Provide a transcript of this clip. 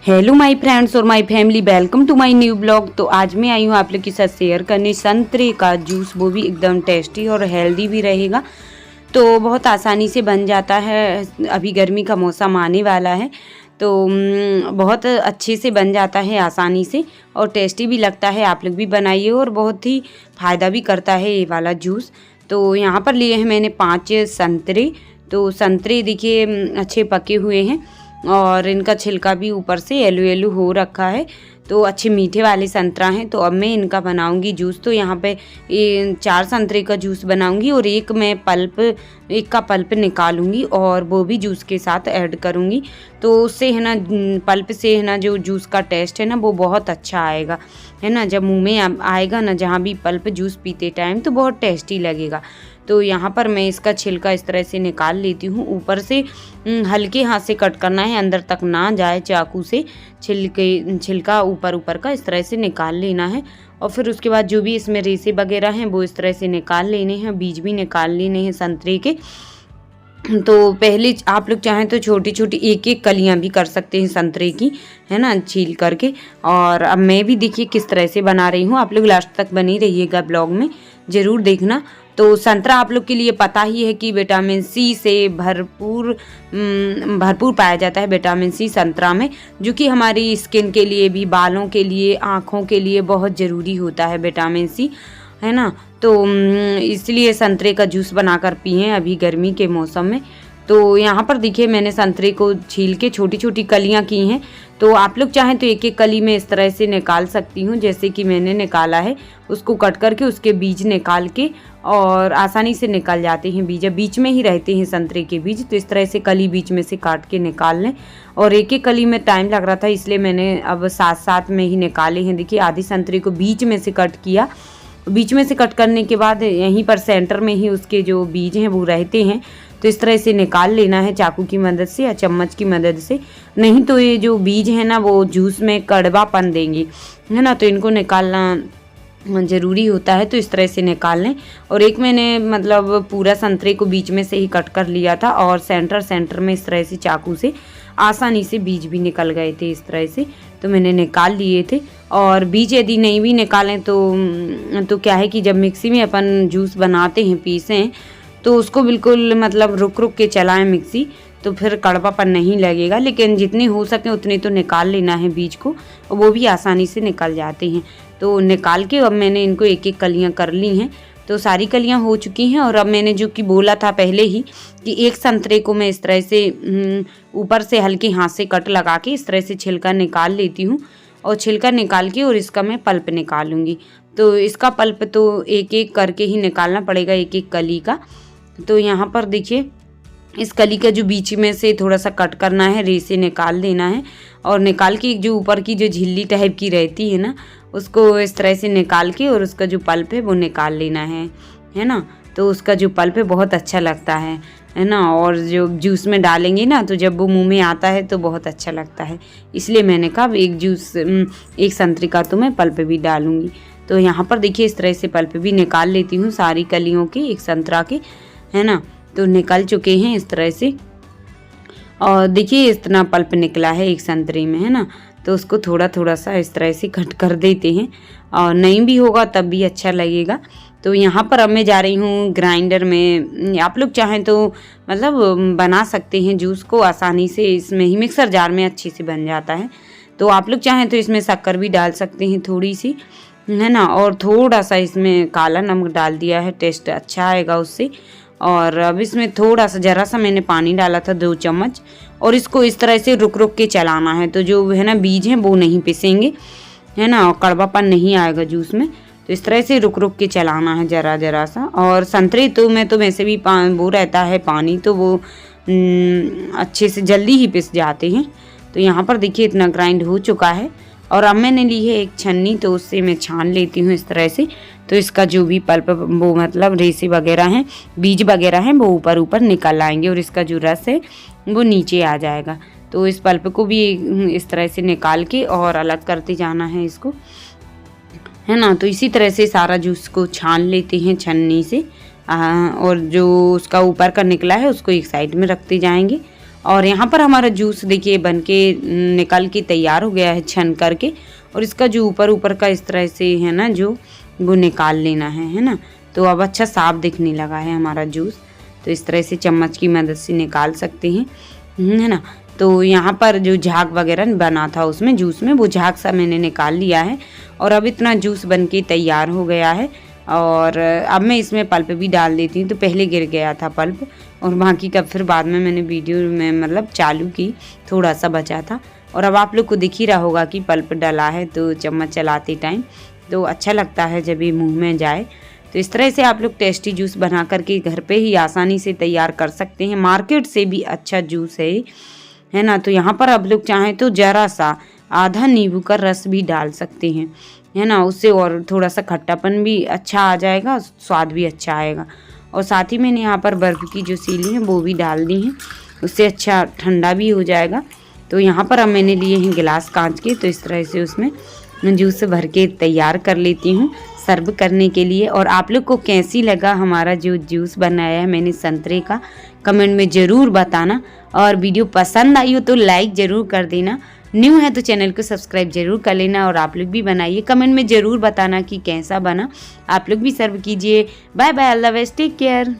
Hello my friends और my family, welcome to my new blog. तो आज मैं आई हूँ आप लोग के साथ शेयर करने संतरे का जूस, वो भी एकदम टेस्टी और हेल्दी भी रहेगा। तो बहुत आसानी से बन जाता है, अभी गर्मी का मौसम आने वाला है तो बहुत अच्छे से बन जाता है आसानी से और टेस्टी भी लगता है। आप लोग भी बनाइए और बहुत ही फ़ायदा भी करता है ये वाला जूस। तो यहाँ पर लिए हैं मैंने 5 संतरे। तो संतरे देखिए अच्छे पके हुए हैं और इनका छिलका भी ऊपर से येलो येलो हो रखा है। तो अच्छे मीठे वाले संतरा हैं। तो अब मैं इनका बनाऊंगी जूस। तो यहाँ पे 4 संतरे का जूस बनाऊंगी और एक का पल्प निकालूंगी और वो भी जूस के साथ ऐड करूंगी। तो उससे है ना, पल्प से है ना जो जूस का टेस्ट है ना वो बहुत अच्छा आएगा, है ना। जब मुंह में आएगा ना, जहाँ भी पल्प जूस पीते टाइम, तो बहुत टेस्टी लगेगा। तो यहाँ पर मैं इसका छिलका इस तरह से निकाल लेती हूँ। ऊपर से हल्के हाथ से कट करना है, अंदर तक ना जाए चाकू से। छिलका ऊपर का इस तरह से निकाल लेना है और फिर उसके बाद जो भी इसमें रेशे वगैरह हैं वो इस तरह से निकाल लेने हैं। बीज भी निकाल लेने हैं संतरे के। तो पहले आप लोग चाहें तो छोटी छोटी एक कलियां भी कर सकते हैं संतरे की, है ना, छील करके। और अब मैं भी देखिए किस तरह से बना रही हूँ। आप लोग लास्ट तक बनी रहिएगा, ब्लॉग में ज़रूर देखना। तो संतरा आप लोग के लिए पता ही है कि विटामिन सी से भरपूर पाया जाता है, विटामिन सी संतरा में, जो कि हमारी स्किन के लिए भी, बालों के लिए, आँखों के लिए बहुत ज़रूरी होता है विटामिन सी, है ना। तो इसलिए संतरे का जूस बनाकर पिएं अभी गर्मी के मौसम में। तो यहाँ पर देखिए मैंने संतरे को छील के छोटी छोटी कलियाँ की हैं। तो आप लोग चाहें तो एक कली में इस तरह से निकाल सकती हूँ, जैसे कि मैंने निकाला है। उसको कट करके उसके बीज निकाल के, और आसानी से निकल जाते हैं बीज, बीच में ही रहते हैं संतरे के बीज। तो इस तरह से कली बीच में से काट के निकाल लें। और एक कली में टाइम लग रहा था, इसलिए मैंने अब साथ में ही निकाले हैं। देखिए आधी संतरे को बीच में से कट किया। बीच में से कट करने के बाद यहीं पर सेंटर में ही उसके जो बीज हैं वो रहते हैं। तो इस तरह से निकाल लेना है चाकू की मदद से या चम्मच की मदद से, नहीं तो ये जो बीज है ना वो जूस में कड़वापन देंगे, है ना। तो इनको निकालना ज़रूरी होता है। तो इस तरह से निकाल लें। और एक मैंने मतलब पूरा संतरे को बीच में से ही कट कर लिया था और सेंटर में इस तरह से चाकू से आसानी से बीज भी निकल गए थे इस तरह से। तो मैंने निकाल लिए थे। और बीज यदि नहीं भी निकालें तो क्या है कि जब मिक्सी में अपन जूस बनाते हैं, पीसें, तो उसको बिल्कुल मतलब रुक के चलाएं मिक्सी, तो फिर कड़वापन नहीं लगेगा। लेकिन जितनी हो सके उतनी तो निकाल लेना है बीज को, और वो भी आसानी से निकल जाते हैं। तो निकाल के अब मैंने इनको एक कलियां कर ली हैं। तो सारी कलियां हो चुकी हैं। और अब मैंने जो कि बोला था पहले ही कि एक संतरे को मैं इस तरह से ऊपर से हल्के हाथ से कट लगा के इस तरह से छिलका निकाल लेती हूँ। और छिलका निकाल के और इसका मैं पल्प निकालूंगी। तो इसका पल्प तो एक करके ही निकालना पड़ेगा, एक कली का। तो यहाँ पर देखिए इस कली का जो बीच में से थोड़ा सा कट करना है, रेसे निकाल देना है। और निकाल के जो ऊपर की जो झिल्ली टाइप की रहती है ना, उसको इस तरह से निकाल के और उसका जो पल्प है वो निकाल लेना है ना। तो उसका जो पल्प है बहुत अच्छा लगता है ना। और जो जूस में डालेंगे ना, तो जब वो मुंह में आता है तो बहुत अच्छा लगता है। इसलिए मैंने कहा एक संतरे का तो मैं पल्प भी डालूंगी। तो यहाँ पर देखिए इस तरह से पल्प भी निकाल लेती हूँ सारी कलियों के, एक संतरा के, है ना। तो निकल चुके हैं इस तरह से। और देखिए इतना पल्प निकला है एक संतरे में, है ना। तो उसको थोड़ा सा इस तरह से कट कर देते हैं। और नहीं भी होगा तब भी अच्छा लगेगा। तो यहाँ पर अब मैं जा रही हूँ ग्राइंडर में। आप लोग चाहें तो मतलब बना सकते हैं जूस को आसानी से, इसमें ही मिक्सर जार में अच्छे से बन जाता है। तो आप लोग चाहें तो इसमें शक्कर भी डाल सकते हैं थोड़ी सी, है ना। और थोड़ा सा इसमें काला नमक डाल दिया है, टेस्ट अच्छा आएगा उससे। और अब इसमें थोड़ा सा जरा सा मैंने पानी डाला था, 2 चम्मच। और इसको इस तरह से रुक के चलाना है। तो जो है ना बीज हैं वो नहीं पिसेंगे, है ना, और कड़वापन नहीं आएगा जूस में। तो इस तरह से रुक के चलाना है जरा सा। और संतरे तो वैसे भी वो रहता है पानी, तो वो अच्छे से जल्दी ही पिस जाते हैं। तो यहाँ पर देखिए इतना ग्राइंड हो चुका है। और अब मैंने ली है एक छन्नी, तो उससे मैं छान लेती हूँ इस तरह से। तो इसका जो भी पल्प, वो मतलब रेसे वगैरह हैं, बीज वगैरह हैं, वो ऊपर निकल आएंगे और इसका जो रस है वो नीचे आ जाएगा। तो इस पल्प को भी इस तरह से निकाल के और अलग करते जाना है इसको, है ना। तो इसी तरह से सारा जूस को छान लेते हैं छन्नी से। और जो उसका ऊपर का निकला है उसको एक साइड में रखते जाएंगे। और यहाँ पर हमारा जूस देखिए बन के निकल के तैयार हो गया है छन करके। और इसका जो ऊपर का इस तरह से है ना जो वो निकाल लेना है ना। तो अब अच्छा साफ दिखने लगा है हमारा जूस। तो इस तरह से चम्मच की मदद से निकाल सकते हैं, है ना। तो यहाँ पर जो झाग वगैरह बना था उसमें जूस में, वो झाग सा मैंने निकाल लिया है। और अब इतना जूस बन के तैयार हो गया है। और अब मैं इसमें पल्प भी डाल देती हूँ। तो पहले गिर गया था पल्प और बाकी का फिर बाद में मैंने वीडियो में मतलब चालू की, थोड़ा सा बचा था। और अब आप लोग को दिख ही रहा होगा कि पल्प डला है। तो चम्मच चलाते टाइम तो अच्छा लगता है जब ये मुंह में जाए। तो इस तरह से आप लोग टेस्टी जूस बना करके घर पे ही आसानी से तैयार कर सकते हैं। मार्केट से भी अच्छा जूस है ना। तो यहाँ पर आप लोग चाहें तो ज़रा सा आधा नींबू का रस भी डाल सकते हैं, है ना। उससे और थोड़ा सा खट्टापन भी अच्छा आ जाएगा, स्वाद भी अच्छा आएगा। और साथ ही मैंने यहाँ पर बर्फ़ की जो सीली है वो भी डाल दी है, उससे अच्छा ठंडा भी हो जाएगा। तो यहाँ पर अब मैंने लिए हैं गिलास कांच के। तो इस तरह से उसमें जूस भर के तैयार कर लेती हूँ सर्व करने के लिए। और आप लोग को कैसी लगा हमारा जो जूस बनाया है मैंने संतरे का, कमेंट में ज़रूर बताना। और वीडियो पसंद आई हो तो लाइक ज़रूर कर देना। न्यू है तो चैनल को सब्सक्राइब जरूर कर लेना। और आप लोग भी बनाइए, कमेंट में ज़रूर बताना कि कैसा बना। आप लोग भी सर्व कीजिए। बाय बाय, अल्लाह हाफ़िज़, टेक केयर।